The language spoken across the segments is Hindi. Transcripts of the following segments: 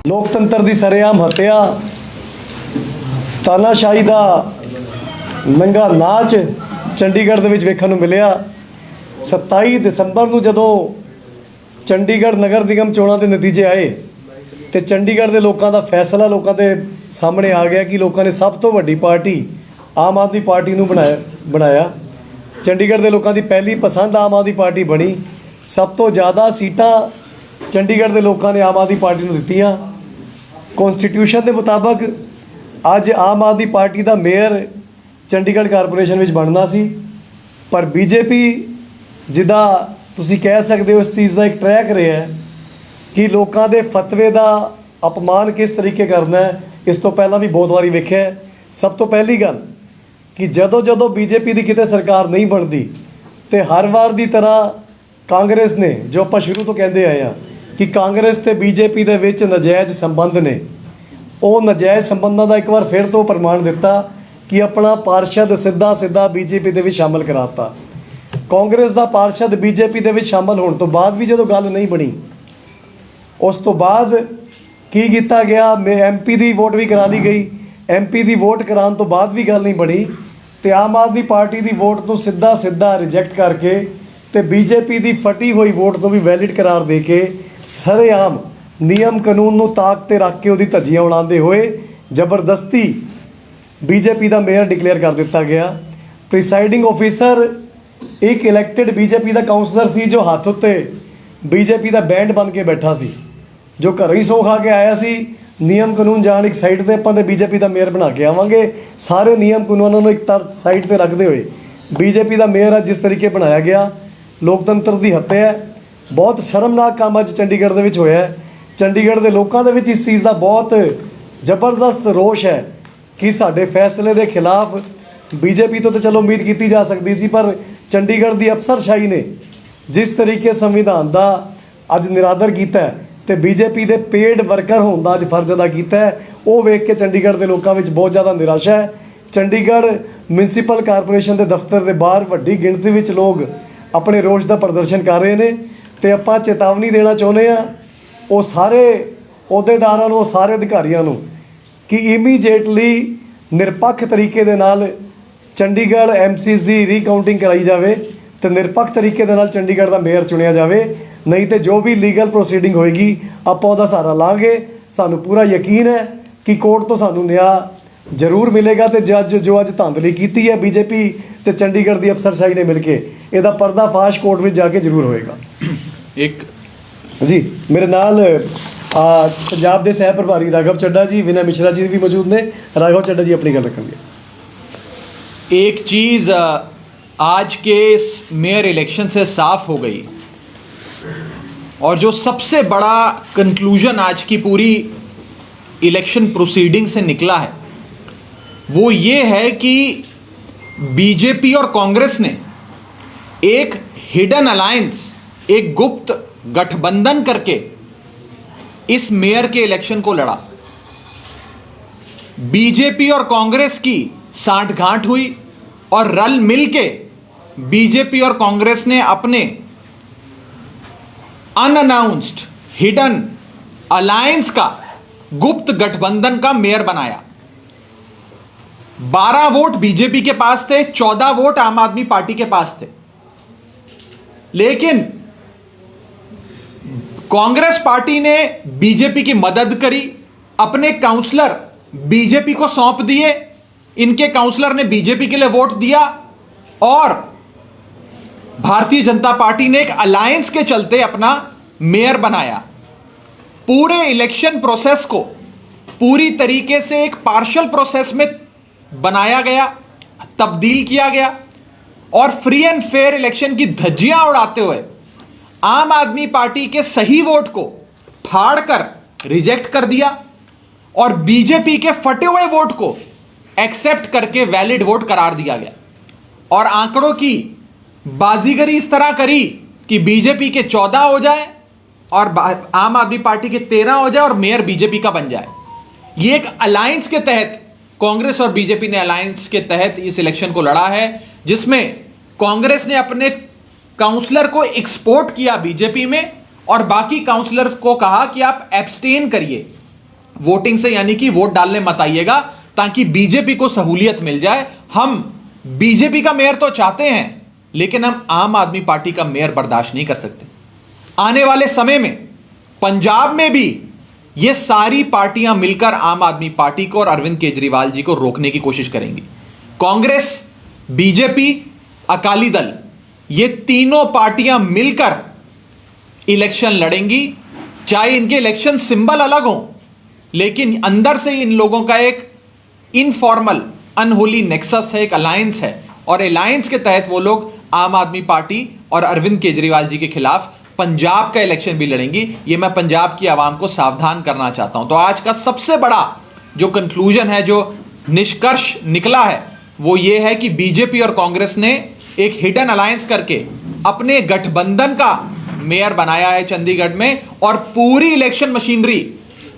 ਲੋਕਤੰਤਰ ਦੀ ਸਰੇਆਮ ਹੱਤਿਆ, ਤਾਨਾਸ਼ਾਹੀ ਦਾ ਨੰਗਾ ਨਾਚ ਚੰਡੀਗੜ੍ਹ ਦੇ ਵਿੱਚ ਵੇਖਣ ਨੂੰ ਮਿਲਿਆ। 27 ਦਸੰਬਰ ਨੂੰ ਜਦੋਂ ਚੰਡੀਗੜ੍ਹ ਨਗਰ ਨਿਗਮ ਚੋਣਾਂ ਦੇ ਨਤੀਜੇ ਆਏ ਤੇ ਚੰਡੀਗੜ੍ਹ ਦੇ ਲੋਕਾਂ ਦਾ ਫੈਸਲਾ ਲੋਕਾਂ ਦੇ ਸਾਹਮਣੇ ਆ ਗਿਆ ਕਿ ਲੋਕਾਂ ਨੇ ਸਭ ਤੋਂ ਵੱਡੀ ਪਾਰਟੀ ਆਮ ਆਦਮੀ ਪਾਰਟੀ ਨੂੰ ਬਣਾਇਆ। ਚੰਡੀਗੜ੍ਹ ਦੇ ਲੋਕਾਂ ਦੀ ਪਹਿਲੀ ਪਸੰਦ ਆਮ ਆਦਮੀ ਪਾਰਟੀ ਬਣੀ। ਸਭ ਤੋਂ ਜ਼ਿਆਦਾ ਸੀਟਾਂ ਚੰਡੀਗੜ੍ਹ ਦੇ ਲੋਕਾਂ ਨੇ ਆਮ ਆਦਮੀ ਪਾਰਟੀ ਨੂੰ ਦਿੱਤੀਆਂ। ਕਨਸਟੀਟਿਊਸ਼ਨ ਦੇ ਮੁਤਾਬਕ ਅੱਜ ਆਮ ਆਦਮੀ ਪਾਰਟੀ ਦਾ ਮੇਅਰ ਚੰਡੀਗੜ੍ਹ ਕਾਰਪੋਰੇਸ਼ਨ ਵਿੱਚ ਬਣਨਾ ਸੀ, ਪਰ ਬੀਜੇਪੀ ਜਿੱਦਾਂ ਤੁਸੀਂ ਕਹਿ ਸਕਦੇ ਹੋ ਇਸ ਚੀਜ਼ ਦਾ ਇੱਕ ਟਰੈਕ ਰਿਹਾ ਕਿ ਲੋਕਾਂ ਦੇ ਫਤਵੇ ਦਾ ਅਪਮਾਨ ਕਿਸ ਤਰੀਕੇ ਕਰਨਾ ਹੈ। ਇਸ ਤੋਂ ਪਹਿਲਾਂ ਵੀ ਬਹੁਤ ਵਾਰੀ ਵੇਖਿਆ। ਸਭ ਤੋਂ ਪਹਿਲੀ ਗੱਲ ਕਿ ਜਦੋਂ ਬੀਜੇਪੀ ਦੀ ਕਿਤੇ ਸਰਕਾਰ ਨਹੀਂ ਬਣਦੀ ਤੇ ਹਰ ਵਾਰ ਦੀ ਤਰ੍ਹਾਂ ਕਾਂਗਰਸ ਨੇ, ਜੋ ਆਪਾਂ ਸ਼ੁਰੂ ਤੋਂ ਕਹਿੰਦੇ ਆਏ ਹਾਂ ਕਿ ਕਾਂਗਰਸ ਤੇ ਬੀਜੇਪੀ ਦੇ ਵਿੱਚ ਨਾਜਾਇਜ਼ ਸੰਬੰਧ ਨੇ, ਉਹ ਨਾਜਾਇਜ਼ ਸੰਬੰਧਾਂ ਦਾ ਇੱਕ ਵਾਰ ਫਿਰ ਤੋਂ ਪ੍ਰਮਾਣ ਦਿੱਤਾ ਕਿ ਆਪਣਾ ਪਾਰਸ਼ਦ ਸਿੱਧਾ ਬੀਜੇਪੀ ਦੇ ਵਿੱਚ ਸ਼ਾਮਲ ਕਰਾਤਾ। ਕਾਂਗਰਸ ਦਾ ਪਾਰਸ਼ਦ ਬੀਜੇਪੀ ਦੇ ਵਿੱਚ ਸ਼ਾਮਲ ਹੋਣ ਤੋਂ ਬਾਅਦ ਵੀ ਜਦੋਂ ਗੱਲ ਨਹੀਂ ਬਣੀ, ਉਸ ਤੋਂ ਬਾਅਦ ਕੀ ਕੀਤਾ ਗਿਆ, ਐਮਪੀ ਦੀ ਵੋਟ ਵੀ ਕਰਾ ਲਈ ਗਈ। ਐਮਪੀ ਦੀ ਵੋਟ ਕਰਾਉਣ ਤੋਂ ਬਾਅਦ ਵੀ ਗੱਲ ਨਹੀਂ ਬਣੀ ਤੇ ਆਮ ਆਦਮੀ ਪਾਰਟੀ ਦੀ ਵੋਟ ਨੂੰ ਸਿੱਧਾ ਰਿਜੈਕਟ ਕਰਕੇ ਤੇ ਬੀਜੇਪੀ ਦੀ ਫਟੀ ਹੋਈ ਵੋਟ ਨੂੰ ਵੀ ਵੈਲਿਡ ਕਰਾਰ ਦੇ ਕੇ ਸਰੇਆਮ ਨਿਯਮ ਕਾਨੂੰਨ ਨੂੰ ਤਾਕ ਤੇ ਰੱਖ ਕੇ ਉਹਦੀ ਧੱਜੀਆਂ ਉਡਾਉਂਦੇ ਹੋਏ ਜ਼ਬਰਦਸਤੀ ਬੀਜੇਪੀ ਦਾ ਮੇਅਰ ਡਿਕਲੇਅਰ ਕਰ ਦਿੱਤਾ ਗਿਆ। ਪ੍ਰੀਸਾਈਡਿੰਗ ਆਫੀਸਰ ਇੱਕ ਇਲੈਕਟਿਡ ਬੀਜੇਪੀ ਦਾ ਕਾਉਂਸਲਰ ਸੀ ਜੋ ਹੱਥ ਉੱਤੇ ਬੀਜੇਪੀ ਦਾ ਬੈਂਡ ਬਣ ਕੇ ਬੈਠਾ ਸੀ, ਜੋ ਘਰੋਂ ਹੀ ਸੌ ਖਾ ਕੇ ਆਇਆ ਸੀ। ਨਿਯਮ ਕਾਨੂੰਨ ਜਾਣ ਇੱਕ ਸਾਈਡ 'ਤੇ, ਆਪਾਂ ਤਾਂ ਬੀਜੇਪੀ ਦਾ ਮੇਅਰ ਬਣਾ ਕੇ ਆਵਾਂਗੇ। ਸਾਰੇ ਨਿਯਮ ਕਾਨੂੰਨਾਂ ਨੂੰ ਇੱਕ ਸਾਈਡ 'ਤੇ ਰੱਖਦੇ ਹੋਏ ਬੀਜੇਪੀ ਦਾ ਮੇਅਰ ਅੱਜ ਜਿਸ ਤਰੀਕੇ ਬਣਾਇਆ ਗਿਆ, ਲੋਕਤੰਤਰ ਦੀ ਹੱਤਿਆ ਹੈ। ਬਹੁਤ ਸ਼ਰਮਨਾਕ ਕੰਮ ਅੱਜ ਚੰਡੀਗੜ੍ਹ ਦੇ ਵਿੱਚ ਹੋਇਆ। ਚੰਡੀਗੜ੍ਹ ਦੇ ਲੋਕਾਂ ਦੇ ਵਿੱਚ ਇਸ ਚੀਜ਼ ਦਾ ਬਹੁਤ ਜ਼ਬਰਦਸਤ ਰੋਸ਼ ਹੈ ਕਿ ਸਾਡੇ ਫੈਸਲੇ ਦੇ ਖਿਲਾਫ ਬੀਜੇਪੀ ਤੋਂ ਤਾਂ ਚਲੋ ਉਮੀਦ ਕੀਤੀ ਜਾ ਸਕਦੀ ਸੀ, ਪਰ ਚੰਡੀਗੜ੍ਹ ਦੀ ਅਫਸਰਸ਼ਾਹੀ ਨੇ ਜਿਸ ਤਰੀਕੇ ਸੰਵਿਧਾਨ ਦਾ ਅੱਜ ਨਿਰਾਦਰ ਕੀਤਾ ਤੇ ਬੀਜੇਪੀ ਦੇ ਪੇਡ ਵਰਕਰ ਹੋਣ ਦਾ ਅੱਜ ਫਰਜ਼ ਅਦਾ ਕੀਤਾ, ਉਹ ਵੇਖ ਕੇ ਚੰਡੀਗੜ੍ਹ ਦੇ ਲੋਕਾਂ ਵਿੱਚ ਬਹੁਤ ਜ਼ਿਆਦਾ ਨਿਰਾਸ਼ਾ ਹੈ। ਚੰਡੀਗੜ੍ਹ ਮਿਊਨਿਸਪਲ ਕਾਰਪੋਰੇਸ਼ਨ ਦੇ ਦਫ਼ਤਰ ਦੇ ਬਾਹਰ ਵੱਡੀ ਗਿਣਤੀ ਵਿੱਚ ਲੋਕ ਆਪਣੇ ਰੋਸ਼ ਦਾ ਪ੍ਰਦਰਸ਼ਨ ਕਰ ਰਹੇ ਨੇ ਤੇ ਆਪਾਂ ਚੇਤਾਵਨੀ ਦੇਣਾ ਚਾਹੁੰਦੇ ਹਾਂ ਉਹ ਸਾਰੇ ਅਹੁਦੇਦਾਰਾਂ ਨੂੰ, ਉਹ ਸਾਰੇ ਅਧਿਕਾਰੀਆਂ ਨੂੰ ਕਿ ਇਮੀਡੀਏਟਲੀ ਨਿਰਪੱਖ ਤਰੀਕੇ ਦੇ ਨਾਲ ਚੰਡੀਗੜ੍ਹ ਐਮਸੀਜ਼ ਦੀ ਰੀਕਾਊਂਟਿੰਗ ਕਰਾਈ ਜਾਵੇ ਤੇ ਨਿਰਪੱਖ ਤਰੀਕੇ ਦੇ ਨਾਲ ਚੰਡੀਗੜ੍ਹ ਦਾ ਮੇਅਰ ਚੁਣਿਆ ਜਾਵੇ। ਨਹੀਂ ਤੇ ਜੋ ਵੀ ਲੀਗਲ ਪ੍ਰੋਸੀਡਿੰਗ ਹੋਏਗੀ ਆਪਾਂ ਉਹਦਾ ਸਹਾਰਾ ਲਾਂਗੇ। ਸਾਨੂੰ ਪੂਰਾ ਯਕੀਨ ਹੈ ਕਿ ਕੋਰਟ ਤੋਂ ਸਾਨੂੰ ਨਿਆਂ ਜ਼ਰੂਰ ਮਿਲੇਗਾ ਤੇ ਜੱਜ ਜੋ ਅੱਜ ਧਾਂਦਲੀ ਕੀਤੀ ਹੈ ਬੀਜੇਪੀ ਤੇ ਚੰਡੀਗੜ੍ਹ ਦੀ ਅਫਸਰਸ਼ਾਹੀ ਨੇ ਮਿਲ ਕੇ, ਇਹਦਾ ਪਰਦਾਫਾਸ਼ ਕੋਰਟ ਵਿੱਚ ਜਾ ਕੇ ਜ਼ਰੂਰ ਹੋਏਗਾ। ਇੱਕ ਜੀ ਮੇਰੇ ਨਾਲ पंजाब के सह प्रभारी राघव चड्ढा जी, विनय मिश्रा जी भी मौजूद ने। राघव चड्ढा जी अपनी गल रखेंगे। एक चीज़ आज के इस मेयर इलेक्शन से साफ हो गई और जो सबसे बड़ा कंक्लूजन आज की पूरी इलेक्शन प्रोसीडिंग से निकला है वो ये है कि बीजेपी और कांग्रेस ने एक हिडन अलायंस, एक गुप्त गठबंधन करके इस मेयर के इलेक्शन को लड़ा। बीजेपी और कांग्रेस की सांठगांठ हुई और रल मिलके बीजेपी और कांग्रेस ने अपने अनअनाउंस्ड हिडन अलायंस का गुप्त गठबंधन का मेयर बनाया। 12 वोट बीजेपी के पास थे, 14 वोट आम आदमी पार्टी के पास थे, लेकिन कांग्रेस पार्टी ने बीजेपी की मदद करी, अपने काउंसलर बीजेपी को सौंप दिए, इनके काउंसलर ने बीजेपी के लिए वोट दिया और भारतीय जनता पार्टी ने एक अलायंस के चलते अपना मेयर बनाया। पूरे इलेक्शन प्रोसेस को पूरी तरीके से एक पार्शियल प्रोसेस में बनाया गया, तब्दील किया गया और फ्री एंड फेयर इलेक्शन की धज्जियां उड़ाते हुए आम आदमी पार्टी के सही वोट को फाड़कर रिजेक्ट कर दिया और बीजेपी के फटे हुए वोट को एक्सेप्ट करके वैलिड वोट करार दिया गया। और आंकड़ों की बाजीगरी इस तरह करी कि बीजेपी के 14 हो जाए और आम आदमी पार्टी के 13 हो जाए और मेयर बीजेपी का बन जाए। ये एक अलायंस के तहत, कांग्रेस और बीजेपी ने अलायंस के तहत इस इलेक्शन को लड़ा है, जिसमें कांग्रेस ने अपने काउंसलर को एक्सपोर्ट किया बीजेपी में और बाकी काउंसलर्स को कहा कि आप एब्सटेन करिए, वोटिंग से, यानी कि वोट डालने मत आइएगा, ताकि बीजेपी को सहूलियत मिल जाए। हम बीजेपी का मेयर तो चाहते हैं, लेकिन हम आम आदमी पार्टी का मेयर बर्दाश्त नहीं कर सकते। आने वाले समय में पंजाब में भी ये सारी पार्टियां मिलकर आम आदमी पार्टी को और अरविंद केजरीवाल जी को रोकने की कोशिश करेंगी। कांग्रेस, बीजेपी, अकाली दल, ये तीनों पार्टियां मिलकर इलेक्शन लड़ेंगी। चाहे इनके इलेक्शन सिंबल अलग हो, लेकिन अंदर से इन लोगों का एक इनफॉर्मल अनहोली नेक्सस है, एक अलायंस है, और अलायंस के तहत वो लोग आम आदमी पार्टी और अरविंद केजरीवाल जी के खिलाफ पंजाब का इलेक्शन भी लड़ेंगी। ये मैं पंजाब की आवाम को सावधान करना चाहता हूं। तो आज का सबसे बड़ा जो कंक्लूजन है, जो निष्कर्ष निकला है, वो ये है कि बीजेपी और कांग्रेस ने एक हिडन अलायंस करके अपने गठबंधन का मेयर बनाया है चंडीगढ़ में, और पूरी इलेक्शन मशीनरी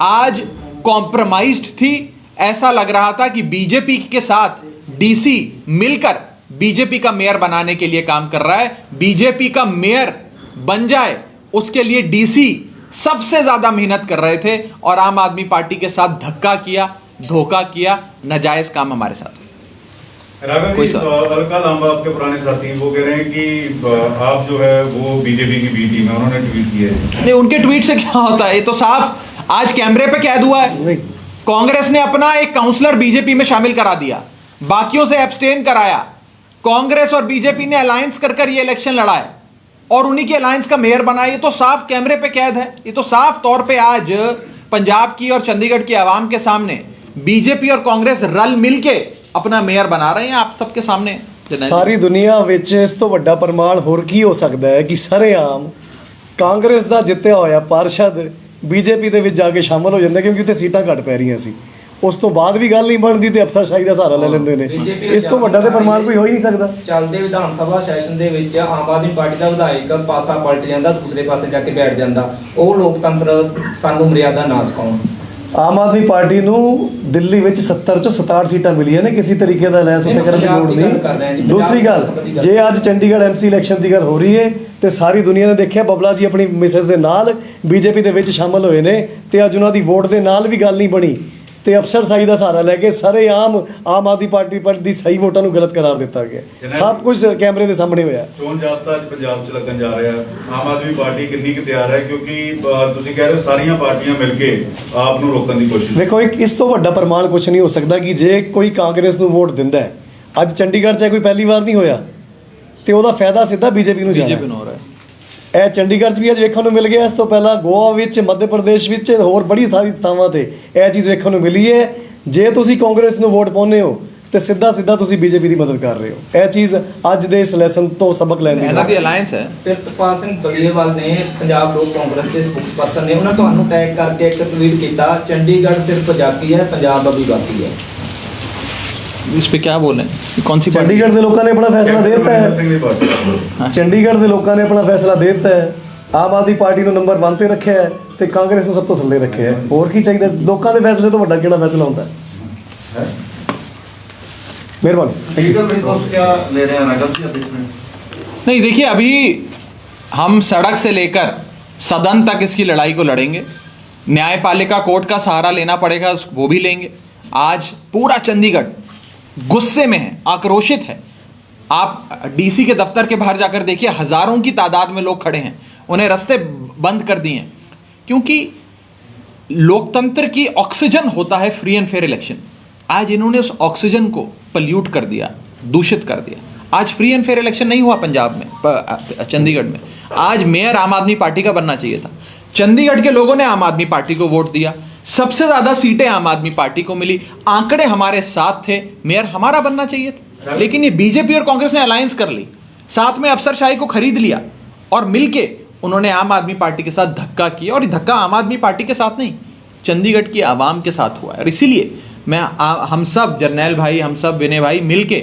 आज कॉम्प्रोमाइज्ड थी। ऐसा लग रहा था कि बीजेपी के साथ डीसी मिलकर बीजेपी का मेयर बनाने के लिए काम कर रहा है। बीजेपी का मेयर बन जाए, उसके लिए डीसी सबसे ज्यादा मेहनत कर रहे थे, और आम आदमी पार्टी के साथ धक्का किया, धोखा किया, नाजायज काम हमारे साथ। राघव जी, अलका लांबा आपके पुराने साथी, वो कह रहे हैं कि आप जो है वो बीजेपी की बी टीम है, उन्होंने ट्वीट किया है। नहीं, उनके ट्वीट से क्या होता है, ये तो साफ आज कैमरे पे कैद हुआ है। कांग्रेस ने अपना एक काउंसलर बीजेपी में शामिल करा दिया, बाकियों से एब्सटेन कराया। कांग्रेस और बीजेपी ने अलायंस कर ये इलेक्शन लड़ा है, और उन्हीं के अलायंस का मेयर बनाया। ये तो साफ कैमरे पे कैद है। ये तो साफ तौर पे आज पंजाब की और चंडीगढ़ की आवाम के सामने बीजेपी और कांग्रेस रल मिलके अपना मेयर बना रहे हैं, आप सबके सामने। ਸਾਰੀ ਦੁਨੀਆ ਵਿੱਚ ਇਸ ਤੋਂ ਵੱਡਾ ਪ੍ਰਮਾਣ ਹੋਰ ਕੀ ਹੋ ਸਕਦਾ ਹੈ ਕਿ ਸਰੇਆਮ ਕਾਂਗਰਸ ਦਾ ਜਿੱਤਿਆ ਹੋਇਆ ਪਾਰਸ਼ਦ ਬੀਜੇਪੀ ਦੇ ਵਿੱਚ ਜਾ ਕੇ ਸ਼ਾਮਲ ਹੋ ਜਾਂਦਾ, ਕਿਉਂਕਿ ਉੱਥੇ ਸੀਟਾਂ ਘੱਟ ਪੈ ਰਹੀਆਂ ਸੀ। ਉਸ ਤੋਂ ਬਾਅਦ ਵੀ ਗੱਲ ਨਹੀਂ ਬਣਦੀ ਤੇ ਅਫਸਰਸ਼ਾਹੀ ਦਾ ਸਹਾਰਾ ਲੈ ਲੈਂਦੇ ਨੇ। ਇਸ ਤੋਂ ਵੱਡਾ ਤੇ ਪ੍ਰਮਾਣ ਕੋਈ ਹੋ ਹੀ ਨਹੀਂ ਸਕਦਾ। ਚੱਲਦੇ ਵਿਧਾਨ ਸਭਾ ਸੈਸ਼ਨ ਦੇ ਵਿੱਚ ਆਮ ਆਦਮੀ ਪਾਰਟੀ ਦਾ ਵਿਧਾਇਕ ਪਾਸਾ ਪਲਟ ਜਾਂਦਾ, ਦੂਸਰੇ ਪਾਸੇ ਜਾ ਕੇ ਬੈਠ ਜਾਂਦਾ। ਉਹ ਲੋਕਤੰਤਰ ਸਾਨੂੰ ਮਰਿਆਦਾ ਨਾ ਸਿਖਾਉਣ। ਆਮ ਆਦਮੀ ਪਾਰਟੀ ਨੂੰ ਦਿੱਲੀ ਵਿੱਚ 70 ਚੋਂ 67 ਸੀਟਾਂ ਮਿਲੀਆਂ ਨੇ, ਕਿਸੇ ਤਰੀਕੇ ਦਾ ਲੈਸ ਉੱਥੇ ਕਰਨ ਦੀ ਲੋੜ ਨਹੀਂ। ਦੂਸਰੀ ਗੱਲ, ਜੇ ਅੱਜ ਚੰਡੀਗੜ੍ਹ ਐਮਸੀ ਇਲੈਕਸ਼ਨ ਦੀ ਗੱਲ ਹੋ ਰਹੀ ਹੈ ਤੇ ਸਾਰੀ ਦੁਨੀਆ ਨੇ ਦੇਖਿਆ ਬਬਲਾ ਜੀ ਆਪਣੀ ਮਿਸਸ ਦੇ ਨਾਲ ਬੀਜੇਪੀ ਦੇ ਵਿੱਚ ਸ਼ਾਮਲ ਹੋਏ ਨੇ, ਤੇ ਅੱਜ ਉਹਨਾਂ ਦੀ ਵੋਟ ਦੇ ਨਾਲ ਵੀ ਗੱਲ ਨਹੀਂ ਬਣੀ, ਤੇ ਅਫਸਰਸ਼ਾਹੀ ਦਾ ਸਹਾਰਾ ਲੈ ਕੇ ਸਰੇਆਮ ਆਮ ਆਦਮੀ ਪਾਰਟੀ ਦੀ ਸਹੀ ਵੋਟਾਂ ਨੂੰ ਗਲਤ ਕਰਾਰ ਦਿੱਤਾ ਗਿਆ। ਸਭ ਕੁਝ ਕੈਮਰੇ ਦੇ ਸਾਹਮਣੇ ਹੋਇਆ। ਚੋਣ ਜਾਬਤਾ ਅੱਜ ਪੰਜਾਬ 'ਚ ਲੱਗਣ ਜਾ ਰਿਹਾ। ਆਮ ਆਦਮੀ ਪਾਰਟੀ ਕਿੰਨੀ ਕੁ ਤਿਆਰ ਹੈ, ਕਿਉਂਕਿ ਤੁਸੀਂ ਕਹਿ ਰਹੇ ਹੋ ਸਾਰੀਆਂ ਪਾਰਟੀਆਂ ਮਿਲ ਕੇ ਆਪ ਨੂੰ ਰੋਕਣ ਦੀ ਕੋਸ਼ਿਸ਼। ਦੇਖੋ, ਇਸ ਤੋਂ ਵੱਡਾ ਪ੍ਰਮਾਣ ਕੁਝ ਨਹੀਂ ਹੋ ਸਕਦਾ ਕਿ ਜੇ ਕੋਈ ਕਾਂਗਰਸ ਨੂੰ ਵੋਟ ਦਿੰਦਾ ਹੈ, ਅੱਜ ਚੰਡੀਗੜ੍ਹ 'ਚ ਕੋਈ ਪਹਿਲੀ ਵਾਰ ਨਹੀਂ ਹੋਇਆ, ਤੇ ਉਹਦਾ ਫਾਇਦਾ ਸਿੱਧਾ ਬੀਜੇਪੀ ਨੂੰ ਜਾਣਾ ਹੈ। ਇਹ ਚੰਡੀਗੜ੍ਹ 'ਚ ਵੀ ਅੱਜ ਵੇਖਣ ਨੂੰ ਮਿਲ ਗਿਆ। ਇਸ ਤੋਂ ਪਹਿਲਾਂ ਗੋਆ ਵਿੱਚ, ਮੱਧ ਪ੍ਰਦੇਸ਼ ਵਿੱਚ, ਹੋਰ ਬੜੀ ਸਾਰੀ ਥਾਵਾਂ ਤੇ ਇਹ ਚੀਜ਼ ਵੇਖਣ ਨੂੰ ਮਿਲੀ ਹੈ। ਜੇ ਤੁਸੀਂ ਕਾਂਗਰਸ ਨੂੰ ਵੋਟ ਪਾਉਂਦੇ ਹੋ ਤੇ ਸਿੱਧਾ ਤੁਸੀਂ ਬੀਜੇਪੀ ਦੀ ਮਦਦ ਕਰ ਰਹੇ ਹੋ। ਇਹ ਚੀਜ਼ ਅੱਜ ਦੇ ਇਸ ਲੈਸਨ ਤੋਂ ਸਬਕ ਲੈਣ ਦੀ ਇਹਨਾਂ ਦੀ ਅਲਾਈਅੰਸ ਹੈ। ਪ੍ਰਿਤਪਾਲ ਸਿੰਘ ਬਗੇਵਾਲ ਨੇ, ਪੰਜਾਬ ਲੋਕ ਕਾਂਗਰਸ ਦੇ ਸਪੋਕਸਪਰਸਨ ਨੇ, ਉਹਨਾਂ ਤੁਹਾਨੂੰ ਟੈਗ ਕਰਕੇ ਇੱਕ ਟਵੀਟ ਕੀਤਾ, चंडीगढ़ सिर्फ जाती है, पंजाब अभी बाकी है। इस पे क्या बोल रहे हैं, कौन सी ਚੰਡੀਗੜ੍ਹ ਦੇ ਲੋਕਾਂ ਨੇ ਆਪਣਾ ਫੈਸਲਾ ਦੇ ਦਿੱਤਾ ਹੈ। ਚੰਡੀਗੜ੍ਹ ਦੇ ਲੋਕਾਂ ਨੇ ਆਪਣਾ ਫੈਸਲਾ ਦੇ ਦਿੱਤਾ ਹੈ। ਆਮ ਆਦਮੀ ਪਾਰਟੀ ਨੂੰ ਨੰਬਰ 1 ਤੇ ਰੱਖਿਆ ਹੈ ਤੇ ਕਾਂਗਰਸ ਨੂੰ ਸਭ ਤੋਂ ਥੱਲੇ ਰੱਖਿਆ ਹੈ। ਹੋਰ ਕੀ ਚਾਹੀਦਾ? ਲੋਕਾਂ ਦੇ ਫੈਸਲੇ ਤੋਂ ਵੱਡਾ ਕਿਹੜਾ ਫੈਸਲਾ ਹੁੰਦਾ ਹੈ? मेहरबानी। क्या ले रहे हैं राघव जी अभी इसमें? नहीं, देखिए, अभी हम सड़क से लेकर सदन तक इसकी लड़ाई को लड़ेंगे। न्यायपालिका कोर्ट का सहारा लेना पड़ेगा, वो भी लेंगे। आज पूरा चंडीगढ़ गुस्से में है, आक्रोशित है। आप डीसी के दफ्तर के बाहर जाकर देखिए, हजारों की तादाद में लोग खड़े हैं, उन्हें रास्ते बंद कर दिए हैं, क्योंकि लोकतंत्र की ऑक्सीजन होता है फ्री एंड फेयर इलेक्शन। आज इन्होंने उस ऑक्सीजन को पल्यूट कर दिया, दूषित कर दिया। आज फ्री एंड फेयर इलेक्शन नहीं हुआ पंजाब में, चंडीगढ़ में। आज मेयर आम आदमी पार्टी का बनना चाहिए था। चंडीगढ़ के लोगों ने आम आदमी पार्टी को वोट दिया, सबसे ज्यादा सीटें आम आदमी पार्टी को मिली, आंकड़े हमारे साथ थे, मेयर हमारा बनना चाहिए था। लेकिन ये बीजेपी और कांग्रेस ने अलायंस कर ली, साथ में अफसरशाही को खरीद लिया, और मिलके उन्होंने आम आदमी पार्टी के साथ धक्का किया। और ये धक्का आम आदमी पार्टी के साथ नहीं, चंडीगढ़ की आवाम के साथ हुआ है। और इसीलिए मैं हम सब, जर्नैल भाई, हम सब, विनय भाई, मिलके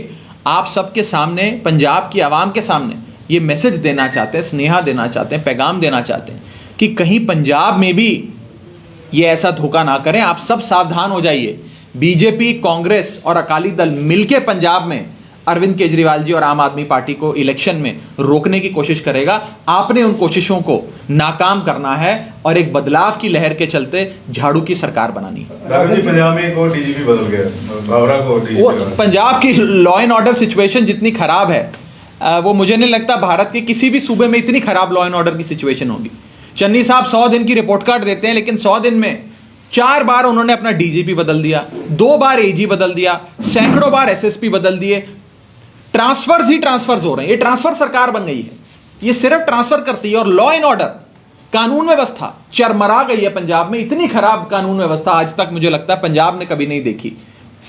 आप सबके सामने, पंजाब की आवाम के सामने ये मैसेज देना चाहते हैं, स्नेहा देना चाहते हैं, पैगाम देना चाहते हैं कि कहीं पंजाब में भी ये ऐसा धोखा ना करें। आप सब सावधान हो जाइए। बीजेपी, कांग्रेस और अकाली दल मिलके पंजाब में अरविंद केजरीवाल जी और आम आदमी पार्टी को इलेक्शन में रोकने की कोशिश करेगा। आपने उन कोशिशों को नाकाम करना है और एक बदलाव की लहर के चलते झाड़ू की सरकार बनानी है। राघव जी, पंजाब में एक और डीजीपी बदल गया, बावरा को वो डीजीपी। पंजाब की लॉ एंड ऑर्डर सिचुएशन जितनी खराब है, वो मुझे नहीं लगता भारत के किसी भी सूबे में इतनी खराब लॉ एंड ऑर्डर की सिचुएशन होगी। चन्नी साहब 100 दिन की रिपोर्ट कार्ड देते हैं, लेकिन 100 दिन में 4 बार उन्होंने अपना डीजीपी बदल दिया, 2 बार एजी बदल दिया, सैकड़ों बार एसएसपी बदल दिए। ट्रांसफर्स ही ट्रांसफर्स हो रहे हैं। ये ट्रांसफर सरकार बन गई है, ये सिर्फ ट्रांसफर करती है। और लॉ एंड ऑर्डर, कानून व्यवस्था चरमरा गई है पंजाब में। इतनी खराब कानून व्यवस्था आज तक मुझे लगता है पंजाब ने कभी नहीं देखी।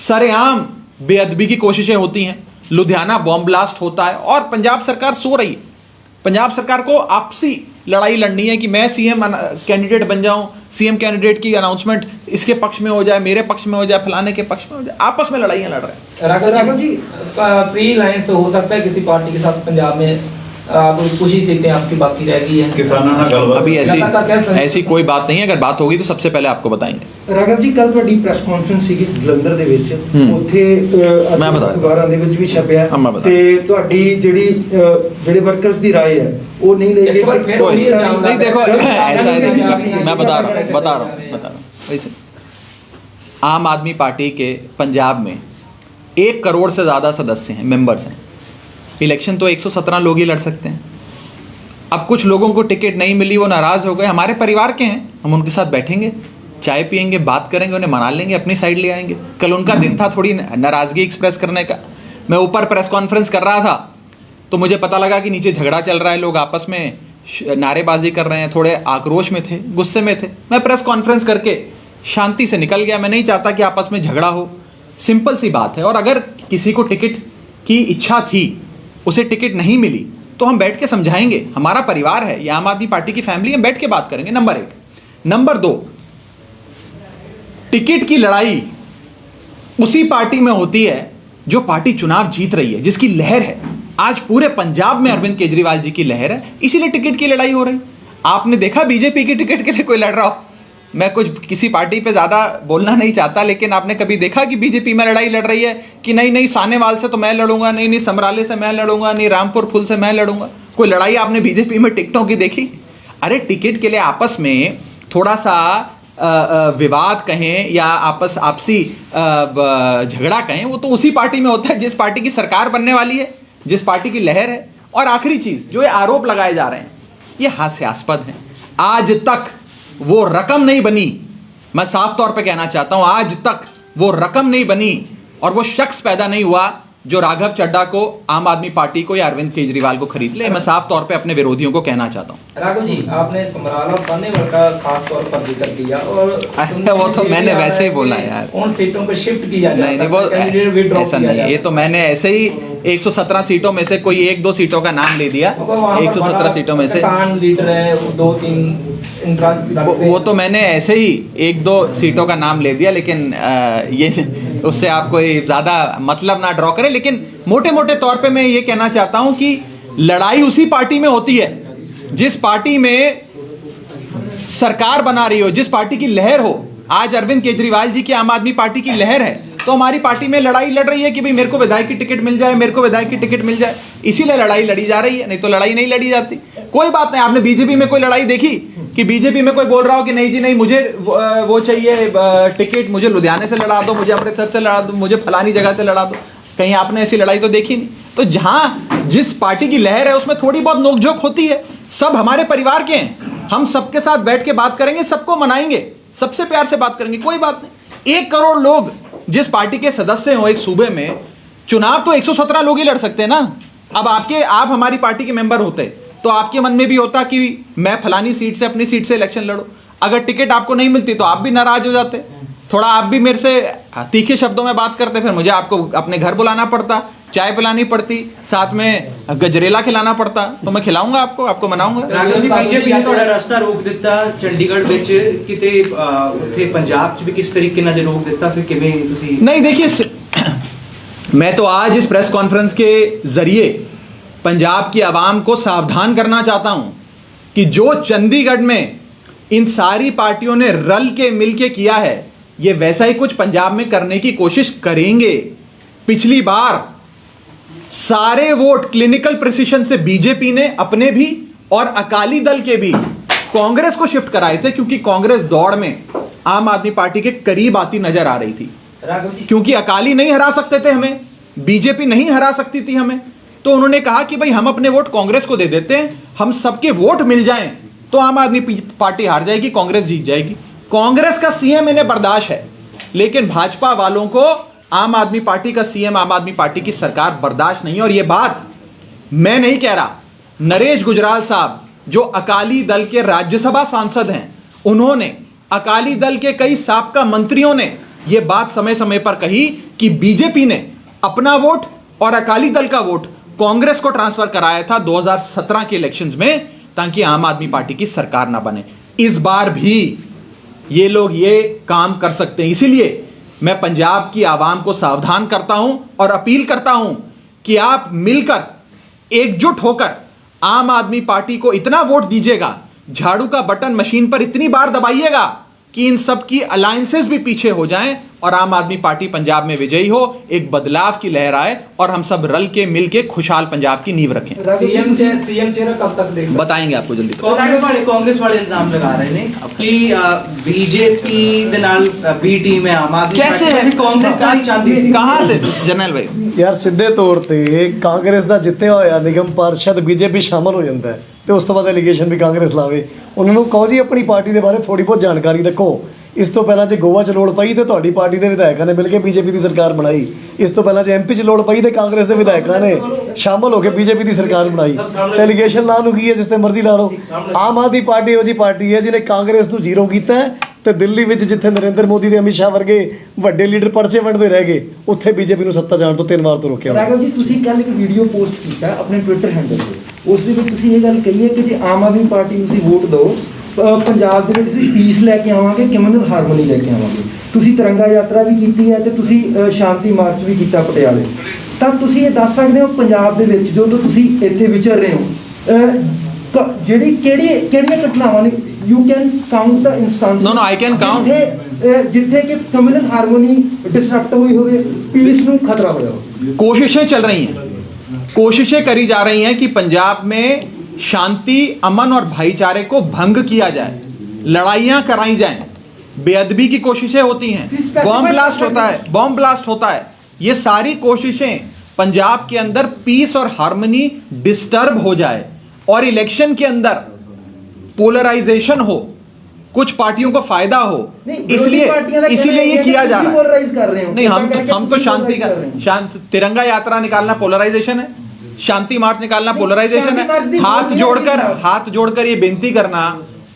सरेआम बेअदबी की कोशिशें होती हैं, लुधियाना बॉम्ब ब्लास्ट होता है और पंजाब सरकार सो रही है। पंजाब सरकार को आपसी लड़ाई लड़नी है कि मैं सीएम कैंडिडेट बन जाऊं, सीएम कैंडिडेट की अनाउंसमेंट इसके पक्ष में हो जाए, मेरे पक्ष में हो जाए, फलाने के पक्ष में हो जाए। आपस में लड़ाइयां लड़ रहे हैं। राघव जी, प्री अलायंस हो सकता है किसी पार्टी के साथ पंजाब में, कुछ ही सीटें आपकी बाकी रह गई हैं। किसानों ना गलबात अभी ऐसी कोई बात नहीं है। अगर बात होगी तो सबसे पहले आपको बताएंगे। ਰਾਘਵ ਜੀ, ਕੱਲ ਤੁਹਾਡੀ ਪ੍ਰੈਸ ਕਾਨਫਰੰਸ ਸੀਗੀ ਜਲੰਧਰ ਦੇ ਵਿੱਚ, ਉੱਥੇ ਮੈਂ ਬਤਾ ਅਖਬਾਰਾਂ ਦੇ ਵਿੱਚ ਵੀ ਛਪਿਆ ਮੈਂ ਬਤਾ ਤੇ ਤੁਹਾਡੀ ਜਿਹੜੇ ਵਰਕਰਸ ਦੀ ਰਾਏ ਹੈ ਉਹ ਨਹੀਂ ਲਈ ਗਈ। नहीं देखो, ऐसा है, मैं बता रहा हूँ। वैसे आम आदमी पार्टी के पंजाब में 1 करोड़ से ज़्यादा सदस्य हैं, मेंबर्स हैं। इलेक्शन तो 117 लोग ही लड़ सकते हैं। अब कुछ लोगों को टिकट नहीं मिली, वो नाराज़ हो गए, हमारे परिवार के हैं, हम उनके साथ बैठेंगे, चाय पियेंगे, बात करेंगे, उन्हें मना लेंगे, अपनी साइड ले आएंगे। कल उनका दिन था थोड़ी नाराज़गी एक्सप्रेस करने का। मैं ऊपर प्रेस कॉन्फ्रेंस कर रहा था तो मुझे पता लगा कि नीचे झगड़ा चल रहा है, लोग आपस में नारेबाजी कर रहे हैं, थोड़े आक्रोश में थे, गुस्से में थे। मैं प्रेस कॉन्फ्रेंस करके शांति से निकल गया। मैं नहीं चाहता कि आपस में झगड़ा हो, सिंपल सी बात है। और अगर किसी को टिकट की इच्छा थी, उसे टिकट नहीं मिली, तो हम बैठ के समझाएंगे। हमारा परिवार है, ये आम आदमी पार्टी की फैमिली, हम बैठ के बात करेंगे। नंबर 1। नंबर 2, टिकट की लड़ाई उसी पार्टी में होती है जो पार्टी चुनाव जीत रही है, जिसकी लहर है। आज पूरे पंजाब में अरविंद केजरीवाल जी की लहर है, इसीलिए टिकट की लड़ाई हो रही। आपने देखा बीजेपी की टिकट के लिए कोई लड़ रहा हो? मैं कुछ किसी पार्टी पे ज़्यादा बोलना नहीं चाहता, लेकिन आपने कभी देखा कि बीजेपी में लड़ाई लड़ रही है कि नहीं सानेवाल से तो मैं लड़ूंगा, नहीं समराले से मैं लड़ूंगा, नहीं रामपुर फुल से मैं लड़ूंगा? कोई लड़ाई आपने बीजेपी में टिकटों की देखी? अरे टिकट के लिए आपस में थोड़ा सा विवाद कहें या आपसी झगड़ा कहें, वो तो उसी पार्टी में होता है जिस पार्टी की सरकार बनने वाली है, जिस पार्टी की लहर है। और आखिरी चीज़, जो ये आरोप लगाए जा रहे हैं, ये हास्यास्पद है। आज तक वो रकम नहीं बनी, मैं साफ तौर पे कहना चाहता हूं, आज तक वो रकम नहीं बनी और वो शख्स पैदा नहीं हुआ जो राघव चड्ढा को, आम आदमी पार्टी को या अरविंद केजरीवाल को खरीद ले। मैं साफ तौर पे अपने विरोधियों को कहना चाहता हूं। राघव जी, आपने समराला और सानेवाल का खास तौर पर जिक्र किया और वो तो मैंने वैसे ही बोला यार, उन सीटों को शिफ्ट किया जाता है, नहीं वो ऐसा नहीं है। ये तो मैंने ऐसे ही 117 सीटों में से कोई 1-2 सीटों का नाम ले दिया। 117 सीटों में से किसान लीडर है, 2-3 वो तो मैंने ऐसे ही 1-2 सीटों का नाम ले दिया, लेकिन ये उससे आपको ज़्यादा मतलब ना ड्रॉ करें। लेकिन मोटे मोटे तौर पे मैं ये कहना चाहता हूं कि लड़ाई उसी पार्टी में होती है जिस पार्टी में सरकार बना रही हो, जिस पार्टी की लहर हो। आज अरविंद केजरीवाल जी की आम आदमी पार्टी की लहर है, तो हमारी पार्टी में लड़ाई लड़ रही है कि भाई मेरे को विधायक की टिकट मिल जाए, मेरे को विधायक की टिकट मिल जाए, इसीलिए लड़ाई लड़ी जा रही है, नहीं तो लड़ाई नहीं लड़ी जाती। कोई बात नहीं। आपने बीजेपी में कोई लड़ाई देखी कि बीजेपी में कोई बोल रहा हो कि नहीं जी नहीं, मुझे वो चाहिए टिकट, मुझे लुधियाने से लड़ा दो, मुझे अमृतसर से लड़ा दो, मुझे फलानी जगह से लड़ा दो? कहीं आपने ऐसी लड़ाई तो देखी नहीं। तो जहां जिस पार्टी की लहर है उसमें थोड़ी बहुत नोकझोंक होती है। सब हमारे परिवार के हैं, हम सबके साथ बैठ के बात करेंगे, सबको मनाएंगे, सबसे प्यार से बात करेंगे, कोई बात नहीं। 1 करोड़ लोग जिस पार्टी के सदस्य हो एक सूबे में, चुनाव तो 117 लोग ही लड़ सकते हैं ना। अब आप हमारी पार्टी के मेंबर होते तो आपके मन में भी होता कि मैं फलानी सीट से, अपनी सीट से इलेक्शन लड़ूं। अगर टिकट आपको नहीं मिलती तो आप भी नाराज हो जाते, थोड़ा आप भी मेरे से तीखे शब्दों में बात करते, फिर मुझे आपको अपने घर बुलाना पड़ता, चाय पिलानी पड़ती, साथ में गजरेला खिलाना पड़ता। तो मैं खिलाऊंगा आपको मनाऊंगा। बीजेपी ने थोड़ा रास्ता रोक दिता चंडीगढ़ ਵਿੱਚ ਕਿਤੇ ਉੱਥੇ ਪੰਜਾਬ 'ਚ ਵੀ ਕਿਸ ਤਰੀਕੇ ਨਾਲ ਰੋਕ ਦਿੱਤਾ, फिर ਕਿਵੇਂ ਤੁਸੀਂ? नहीं देखिए, मैं तो आज इस प्रेस कॉन्फ्रेंस के जरिए पंजाब की आवाम को सावधान करना चाहता हूं कि जो चंडीगढ़ में इन सारी पार्टियों ने रल के मिल के किया है, ये वैसा ही कुछ पंजाब में करने की कोशिश करेंगे। पिछली बार सारे वोट क्लिनिकल प्रिसिशन से बीजेपी ने अपने भी और अकाली दल के भी कांग्रेस को शिफ्ट कराए थे, क्योंकि कांग्रेस दौड़ में आम आदमी पार्टी के करीब आती नजर आ रही थी। राघव जी, क्योंकि अकाली नहीं हरा सकते थे हमें, बीजेपी नहीं हरा सकती थी हमें, तो उन्होंने कहा कि भाई हम अपने वोट कांग्रेस को दे देते हैं, हम सबके वोट मिल जाएं तो आम आदमी पार्टी हार जाएगी, कांग्रेस जीत जाएगी। कांग्रेस का सीएम इन्हें बर्दाश्त है, लेकिन भाजपा वालों को आम आदमी पार्टी का सीएम, आम आदमी पार्टी की सरकार बर्दाश्त नहीं है। और यह बात मैं नहीं कह रहा, नरेश गुजराल साहब जो अकाली दल के राज्यसभा सांसद हैं, उन्होंने, अकाली दल के कई साबका मंत्रियों ने यह बात समय समय पर कही कि बीजेपी ने अपना वोट और अकाली दल का वोट कांग्रेस को ट्रांसफर कराया था 2017 के इलेक्शंस में, ताकि आम आदमी पार्टी की सरकार ना बने। इस बार भी ये लोग ये काम कर सकते हैं। इसीलिए मैं पंजाब की आवाम को सावधान करता हूं और अपील करता हूं कि आप मिलकर, एकजुट होकर आम आदमी पार्टी को इतना वोट दीजिएगा, झाड़ू का बटन मशीन पर इतनी बार दबाइएगा कि इन सब की अलायंसेस भी पीछे हो जाएं और आम आदमी पार्टी पंजाब में विजयी हो, एक बदलाव की लहर आए और हम सब रल के मिल के खुशहाल पंजाब की नींव रखें। सीएम चेहरा कब तक देख बताएंगे आपको जल्दी। कांग्रेस वाले इल्जाम लगा रहे हैं कि बीजेपी दे नाल बी टीम है आम आदमी कैसे है? कांग्रेस का चाहती कहां से जनरल भाई? ਯਾਰ ਸਿੱਧੇ ਤੌਰ ਤੇ ਕਾਂਗਰਸ ਦਾ ਜਿੱਤਿਆ ਹੋਇਆ ਨਿਗਮ ਪਾਰਸ਼ਦ ਬੀਜੇਪੀ ਸ਼ਾਮਲ ਹੋ ਜਾਂਦਾ ਹੈ ਤੇ ਉਸ ਤੋਂ ਬਾਅਦ ਐਲੀਗੇਸ਼ਨ ਵੀ ਕਾਂਗਰਸ ਲਾਵੇ। ਉਹਨਾਂ ਨੂੰ ਕਹੋ ਜੀ ਆਪਣੀ ਪਾਰਟੀ ਦੇ ਬਾਰੇ ਥੋੜੀ ਬਹੁਤ ਜਾਣਕਾਰੀ ਰੱਖੋ। ਇਸ ਤੋਂ ਪਹਿਲਾਂ ਜੇ ਗੋਆ 'ਚ ਲੋੜ ਪਈ ਤੇ ਤੁਹਾਡੀ ਪਾਰਟੀ ਦੇ ਵਿਧਾਇਕਾਂ ਨੇ ਮਿਲ ਕੇ ਬੀਜੇਪੀ ਦੀ ਸਰਕਾਰ ਬਣਾਈ। ਇਸ ਤੋਂ ਪਹਿਲਾਂ ਜੇ ਐਮਪੀ 'ਚ ਲੋੜ ਪਈ ਤੇ ਕਾਂਗਰਸ ਦੇ ਵਿਧਾਇਕਾਂ ਨੇ ਸ਼ਾਮਲ ਹੋ ਕੇ ਬੀਜੇਪੀ ਦੀ ਸਰਕਾਰ ਬਣਾਈ। ਤੇ ਐਲੀਗੇਸ਼ਨ ਲਾਉਣ ਨੂੰ ਕੀ ਹੈ, ਜਿਸ ਤੇ ਮਰਜ਼ੀ ਲਾ ਲਓ। ਆਮ ਆਦਮੀ ਪਾਰਟੀ ਇਹੋ ਜਿਹੀ ਪਾਰਟੀ ਹੈ ਜਿਹਨੇ ਕਾਂਗਰਸ ਨੂੰ ਜ਼ੀਰੋ ਕੀਤਾ ਹੈ ਤੇ ਦਿੱਲੀ ਵਿੱਚ ਜਿੱਥੇ ਨਰਿੰਦਰ ਮੋਦੀ ਤੇ ਅਮਿਤ ਸ਼ਾਹ ਵਰਗੇ ਵੱਡੇ ਲੀਡਰ ਪਰਚੇ ਵੰਡਦੇ ਰਹਿ ਗਏ, ਉੱਥੇ ਬੀਜੇਪੀ ਨੂੰ ਸੱਤਾ ਜਾਣ ਤੋਂ 3 ਵਾਰ ਤੋਂ ਰੋਕਿਆ। ਰਾਘਵ ਜੀ, ਤੁਸੀਂ ਕੱਲ ਇੱਕ ਵੀਡੀਓ ਪੋਸਟ ਕੀਤਾ ਆਪਣੇ ਟਵਿੱਟਰ ਹੈਂਡਲ ਤੇ, ਉਸ ਦੇ ਵਿੱਚ ਤੁਸੀਂ ਇਹ ਗੱਲ ਕਹੀ ਹੈ ਕਿ ਜੇ ਆਮ ਆਦਮੀ ਪਾਰਟੀ ਨੂੰ ਤੁਸੀਂ ਵੋਟ ਦਿਓ, ਪੰਜਾਬ ਦੇ ਵਿੱਚ ਅਸੀਂ ਪੀਸ ਲੈ ਕੇ ਆਵਾਂਗੇ, ਕਮਿਊਨਲ ਹਾਰਮੋਨੀ ਲੈ ਕੇ ਆਵਾਂਗੇ। ਤੁਸੀਂ ਤਿਰੰਗਾ ਯਾਤਰਾ ਵੀ ਕੀਤੀ ਹੈ ਤੇ ਤੁਸੀਂ ਸ਼ਾਂਤੀ ਮਾਰਚ ਵੀ ਕੀਤਾ ਪਟਿਆਲੇ। ਤਾਂ ਤੁਸੀਂ ਇਹ ਦੱਸ ਸਕਦੇ ਹੋ ਪੰਜਾਬ ਦੇ ਵਿੱਚ ਜਦੋਂ ਤੁਸੀਂ ਇੱਥੇ ਵਿਚਰ ਰਹੇ ਹੋ, ਕਿਹੜੀਆਂ ਘਟਨਾਵਾਂ ਨੇ, you can count the instance? No, I can count. ਜਿੱਥੇ ਕਿ ਕਮਿਊਨਲ ਹਾਰਮੋਨੀ ਡਿਸਰਪਟ ਹੋਈ ਹੋਵੇ, ਪੀਸ ਨੂੰ ਖਤਰਾ ਹੋਇਆ ਹੋਵੇ। कोशिशें चल रही हैं, कोशिशें करी जा रही हैं कि पंजाब में शांति, अमन और भाईचारे को भंग किया जाए, लड़ाइयां कराई जाएं, बेअदबी की कोशिशें होती हैं, बॉम्ब ब्लास्ट होता है। ये सारी कोशिशें पंजाब के अंदर पीस और हार्मनी डिस्टर्ब हो जाए और इलेक्शन के अंदर पोलराइजेशन हो, कुछ पार्टियों को फायदा हो, इसलिए ये किया जा रहा है। नहीं, हम तो शांति का तिरंगा यात्रा निकालना पोलराइजेशन है, शांति मार्च निकालना पोलराइजेशन है। हाथ जोड़कर ये बेनती करना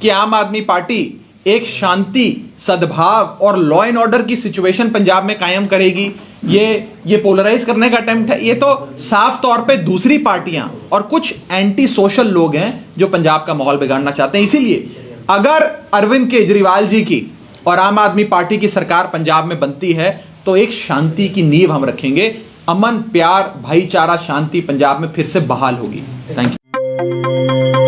कि आम आदमी पार्टी एक शांति, सद्भाव और लॉ एंड ऑर्डर की सिचुएशन पंजाब में कायम करेगी, ये पोलराइज करने का अटेम्प्ट है। ये तो साफ तौर पे दूसरी पार्टियां और कुछ एंटी सोशल लोग हैं जो पंजाब का माहौल बिगाड़ना चाहते हैं। इसीलिए अगर अरविंद केजरीवाल जी की और आम आदमी पार्टी की सरकार पंजाब में बनती है तो एक शांति की नींव हम रखेंगे, अमन, प्यार, भाईचारा, शांति पंजाब में फिर से बहाल होगी। Thank you.